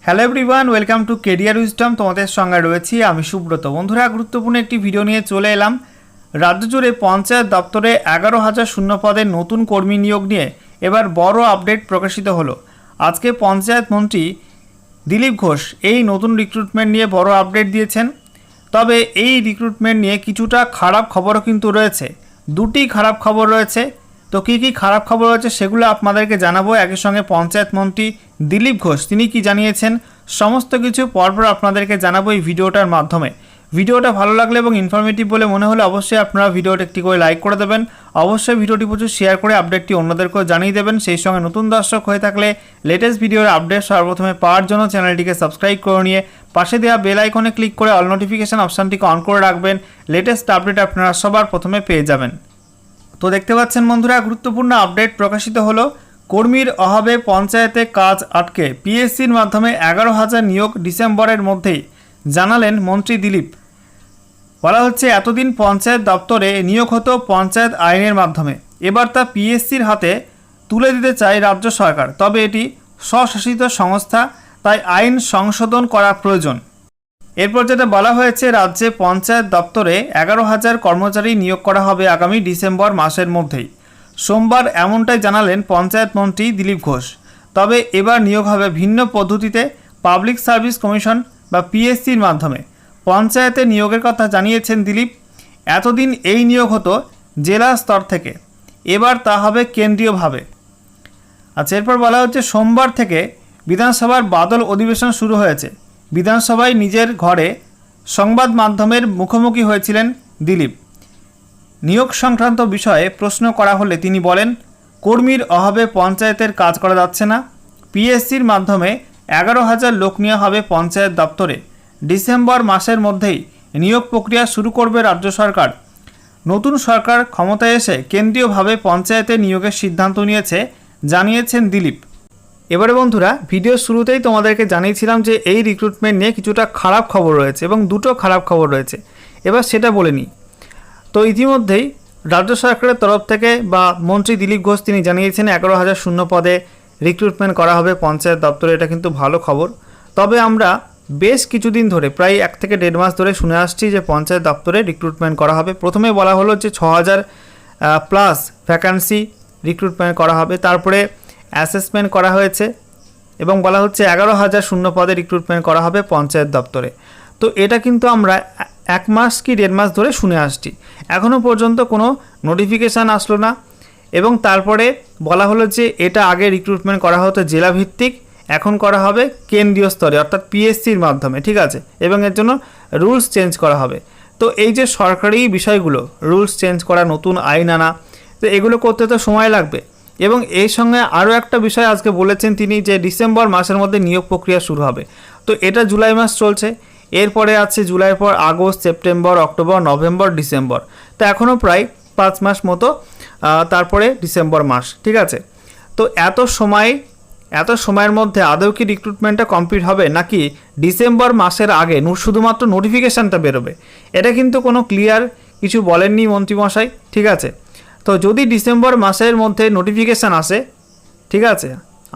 Hello everyone, welcome to career wisdom. তোমাদের সঙ্গে রয়েছি আমি সুব্রত। বন্ধুরা, গুরুত্বপূর্ণ একটি ভিডিও নিয়ে চলে এলাম। রাজ্য জুড়ে পঞ্চায়েত দপ্তরে 11,000 শূন্য পদে নতুন কর্মী নিয়োগ নিয়ে এবার বড় আপডেট প্রকাশিত হলো। আজকে পঞ্চায়েত মন্ত্রী দিলীপ ঘোষ এই নতুন রিক্রুটমেন্ট নিয়ে বড় আপডেট দিয়েছেন। তবে এই রিক্রুটমেন্ট নিয়ে কিছুটা খারাপ খবরও কিন্তু রয়েছে। দুটি খারাপ খবর রয়েছে। তো কী কী খারাপ খবর রয়েছে সেগুলো আপনাদেরকে জানাবো। একই সঙ্গে পঞ্চায়েত মন্ত্রী দিলীপ ঘোষ তিনি কি জানিয়েছেন সমস্ত কিছু পরপর আপনাদেরকে জানাবো এই ভিডিওটার মাধ্যমে। ভিডিওটা ভালো লাগলে এবং ইনফরমেটিভ বলে মনে হলে অবশ্যই আপনারা ভিডিওটা একটি করে লাইক করে দেবেন। অবশ্যই ভিডিওটি প্রচুর শেয়ার করে আপডেটটি অন্যদেরকেও জানিয়ে দেবেন। সেই সঙ্গে নতুন দর্শক হয়ে থাকলে লেটেস্ট ভিডিওর আপডেট সর্বপ্রথমে পাওয়ার জন্য চ্যানেলটিকে সাবস্ক্রাইব করে নিয়ে পাশে দেওয়া বেল আইকনে ক্লিক করে অল নোটিফিকেশান অপশানটিকে অন করে রাখবেন। লেটেস্ট আপডেট আপনারা সবার প্রথমে পেয়ে যাবেন। তো দেখতে পাচ্ছেন বন্ধুরা, গুরুত্বপূর্ণ আপডেট প্রকাশিত হলো। কর্মীর অভাবে পঞ্চায়েতে কাজ আটকে পিএসসির মাধ্যমে 11,000 নিয়োগ ডিসেম্বরের মধ্যেই, জানালেন মন্ত্রী দিলীপ। বলা হচ্ছে এতদিন পঞ্চায়েত দপ্তরে নিয়োগ হতো পঞ্চায়েত আইনের মাধ্যমে, এবার তা পিএসসির হাতে তুলে দিতে চায় রাজ্য সরকার। তবে এটি স্বশাসিত সংস্থা, তাই আইন সংশোধন করা প্রয়োজন। এরপর যেটা বলা হয়েছে, রাজ্যে পঞ্চায়েত দপ্তরে 11,000 কর্মচারী নিয়োগ করা হবে আগামী ডিসেম্বর মাসের মধ্যেই। সোমবার এমনটাই জানালেন পঞ্চায়েত মন্ত্রী দিলীপ ঘোষ। তবে এবার নিয়োগ হবে ভিন্ন পদ্ধতিতে, পাবলিক সার্ভিস কমিশন বা পিএসসির মাধ্যমে। পঞ্চায়েতে নিয়োগের কথা জানিয়েছেন দিলীপ। এতদিন এই নিয়োগ হতো জেলা স্তর থেকে, এবার তা হবে কেন্দ্রীয়ভাবে। আচ্ছা, এরপর বলা হচ্ছে সোমবার থেকে বিধানসভার বাদল অধিবেশন শুরু হয়েছে। বিধানসভায় নিজের ঘরে সংবাদ মাধ্যমের মুখোমুখি হয়েছিলেন দিলীপ। নিয়োগ সংক্রান্ত বিষয়ে প্রশ্ন করা হলে তিনি বলেন, কর্মীর অভাবে পঞ্চায়েতের কাজ করা যাচ্ছে না। পিএসসির মাধ্যমে 11,000 লোক নেওয়া হবে পঞ্চায়েত দপ্তরে। ডিসেম্বর মাসের মধ্যেই নিয়োগ প্রক্রিয়া শুরু করবে রাজ্য সরকার। নতুন সরকার ক্ষমতায় এসে কেন্দ্রীয়ভাবে পঞ্চায়েতে নিয়োগের সিদ্ধান্ত নিয়েছে, জানিয়েছেন দিলীপ। এবারে বন্ধুরা, ভিডিওর শুরুতেই তোমাদেরকে জানিয়েছিলাম যে এই রিক্রুটমেন্ট নিয়ে কিছুটা খারাপ খবর রয়েছে এবং দুটো খারাপ খবর রয়েছে। এবার সেটা বলে নিই। তো ইতিমধ্যেই রাজ্য সরকারের তরফ থেকে বা মন্ত্রী দিলীপ ঘোষ তিনি জানিয়েছেন 11,000 শূন্য পদে রিক্রুটমেন্ট করা হবে পঞ্চায়েত দপ্তরে। এটা কিন্তু ভালো খবর। তবে আমরা বেশ কিছুদিন ধরে প্রায় 1 থেকে 1.5 মাস ধরে শুনে আসছি যে পঞ্চায়েত দপ্তরে রিক্রুটমেন্ট করা হবে। প্রথমে বলা হলো যে 6,000 প্লাস ভ্যাকান্সি রিক্রুটমেন্ট করা হবে, তারপরে অ্যাসেসমেন্ট করা হয়েছে এবং বলা হচ্ছে 11,000 শূন্য পদে রিক্রুটমেন্ট করা হবে পঞ্চায়েত দপ্তরে। তো এটা কিন্তু আমরা 1 মাস কি 1.5 মাস ধরে শুনে আসছি। এখনও পর্যন্ত কোনো নোটিফিকেশান আসলো না এবং তারপরে বলা হলো যে এটা আগে রিক্রুটমেন্ট করা হতো জেলাভিত্তিক, এখন করা হবে কেন্দ্রীয় স্তরে অর্থাৎ পিএসসির মাধ্যমে, ঠিক আছে, এবং এর জন্য রুলস চেঞ্জ করা হবে। তো এই যে সরকারি বিষয়গুলো, রুলস চেঞ্জ করা, নতুন আইন আনা, তো এগুলো করতে তো সময় লাগবে। এবং এই সঙ্গে আরও একটা বিষয় আজকে বলেছেন তিনি যে ডিসেম্বর মাসের মধ্যে নিয়োগ প্রক্রিয়া শুরু হবে। তো এটা জুলাই মাস চলছে, এরপরে আছে জুলাইয়ের পর August, September, October, November, December. তো এখনও প্রায় 5 মাস মতো, তারপরে ডিসেম্বর মাস, ঠিক আছে। তো এত সময়ের মধ্যে আদৌ কি রিক্রুটমেন্টটা কমপ্লিট হবে নাকি ডিসেম্বর মাসের আগে শুধুমাত্র নোটিফিকেশানটা বেরোবে, এটা কিন্তু কোনো ক্লিয়ার কিছু বলেননি মন্ত্রীমশাই, ঠিক আছে। তো যদি ডিসেম্বর মাসের মধ্যে নোটিফিকেশান আসে, ঠিক আছে,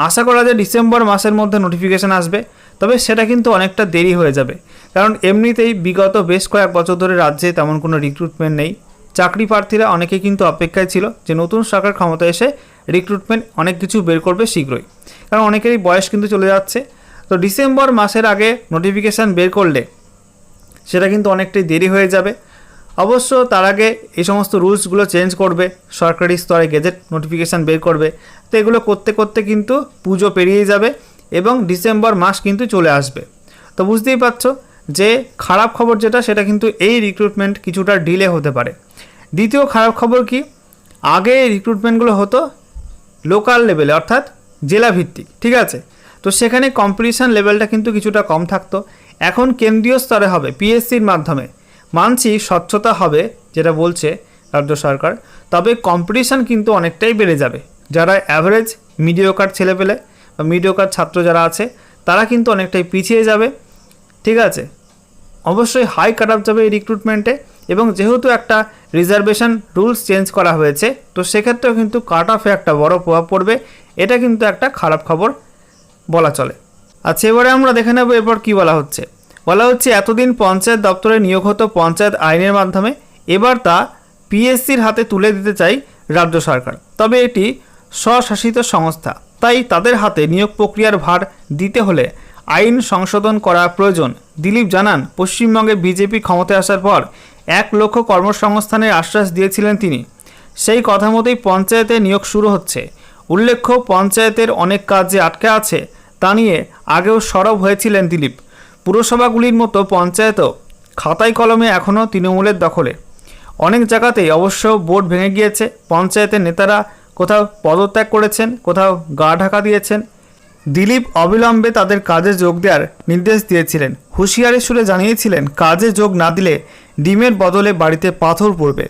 আশা করা যায় ডিসেম্বর মাসের মধ্যে নোটিফিকেশান আসবে। তবে সেটা কিন্তু অনেকটা দেরি হয়ে যাবে, কারণ এমনিতেই বিগত বেশ কয়েক বছর ধরে রাজ্যে তেমন কোনো রিক্রুটমেন্ট নেই। চাকরি প্রার্থীরা অনেকেই কিন্তু অপেক্ষায় ছিল যে নতুন সরকার ক্ষমতায় এসে রিক্রুটমেন্ট অনেক কিছু বের করবে শীঘ্রই, কারণ অনেকেরই বয়স কিন্তু চলে যাচ্ছে। তো ডিসেম্বর মাসের আগে নোটিফিকেশান বের করলে সেটা কিন্তু অনেকটাই দেরি হয়ে যাবে। অবশ্য তার আগে এই সমস্ত রুলসগুলো চেঞ্জ করবে, সরকারি স্তরে গেজেট নোটিফিকেশান বের করবে। তো এগুলো করতে করতে কিন্তু পুজো পেরিয়ে যাবে এবং ডিসেম্বর মাস কিন্তু চলে আসবে। তো বুঝতেই পারছো যে খারাপ খবর যেটা, সেটা কিন্তু এই রিক্রুটমেন্ট কিছুটা ডিলে হতে পারে। দ্বিতীয় খারাপ খবর কি, আগে রিক্রুটমেন্টগুলো হতো লোকাল লেভেলে অর্থাৎ জেলাভিত্তিক, ঠিক আছে। তো সেখানে কম্পিটিশান লেভেলটা কিন্তু কিছুটা কম থাকতো। এখন কেন্দ্রীয় স্তরে হবে পিএসসির মাধ্যমে। মানছি স্বচ্ছতা হবে যেটা বলছে রাজ্য সরকার, তবে কম্পিটিশান কিন্তু অনেকটাই বেড়ে যাবে। যারা অ্যাভারেজ মিডিওকার ছেলেপেলে বা মিডিওকার ছাত্র যারা আছে তারা কিন্তু অনেকটাই পিছিয়ে যাবে, ঠিক আছে। অবশ্যই হাই কাট অফ যাবে এই রিক্রুটমেন্টে, এবং যেহেতু একটা রিজার্ভেশন রুলস চেঞ্জ করা হয়েছে, তো সেক্ষেত্রেও কিন্তু কাট অফে একটা বড় প্রভাব পড়বে। এটা কিন্তু একটা খারাপ খবর বলা চলে। আচ্ছা, এবারে আমরা দেখে নেব এরপর কী বলা হচ্ছে। বলা হচ্ছে এতদিন পঞ্চায়েত দপ্তরে নিয়োগ হতো পঞ্চায়েত আইনের মাধ্যমে, এবার তা পিএসসির হাতে তুলে দিতে চাই রাজ্য সরকার। তবে এটি স্বশাসিত সংস্থা, তাই তাদের হাতে নিয়োগ প্রক্রিয়ার ভার দিতে হলে আইন সংশোধন করা প্রয়োজন। দিলীপ জানান, পশ্চিমবঙ্গে বিজেপি ক্ষমতায় আসার পর 1 লক্ষ কর্মসংস্থানের আশ্বাস দিয়েছিলেন তিনি। সেই কথা মতোই পঞ্চায়েতে নিয়োগ শুরু হচ্ছে। উল্লেখ্য, পঞ্চায়েতের অনেক কাজ যে আটকে আছে তা নিয়ে আগেও সরব হয়েছিলেন দিলীপ। পুরসভাগুলির মতো পঞ্চায়েতও খাতায় কলমে এখনও তৃণমূলের দখলে। অনেক জায়গাতেই অবশ্য বোর্ড ভেঙে গিয়েছে। পঞ্চায়েতের নেতারা কোথাও পদত্যাগ করেছেন, কোথাও গা ঢাকা দিয়েছেন। দিলীপ অবিলম্বে তাদের কাজে যোগ দেওয়ার নির্দেশ দিয়েছিলেন। হুঁশিয়ারি সুরে জানিয়েছিলেন, কাজে যোগ না দিলে ডিমের বদলে বাড়িতে পাথর পড়বে।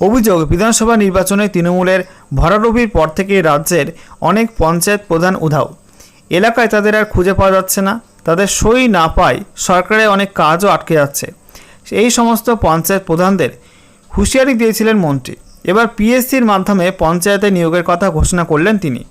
অভিযোগ, বিধানসভা নির্বাচনে তৃণমূলের ভরাডুবির পর থেকে রাজ্যের অনেক পঞ্চায়েত প্রধান উধাও। এলাকায় তাদের আর খুঁজে পাওয়া যাচ্ছে না। তাদের সই না পায় সরকারের অনেক কাজও আটকে যাচ্ছে। এই সমস্ত পঞ্চায়েত প্রধানদের হুঁশিয়ারি দিয়েছিলেন মন্ত্রী। এবার পিএসসির মাধ্যমে পঞ্চায়েতে নিয়োগের কথা ঘোষণা করলেন তিনি।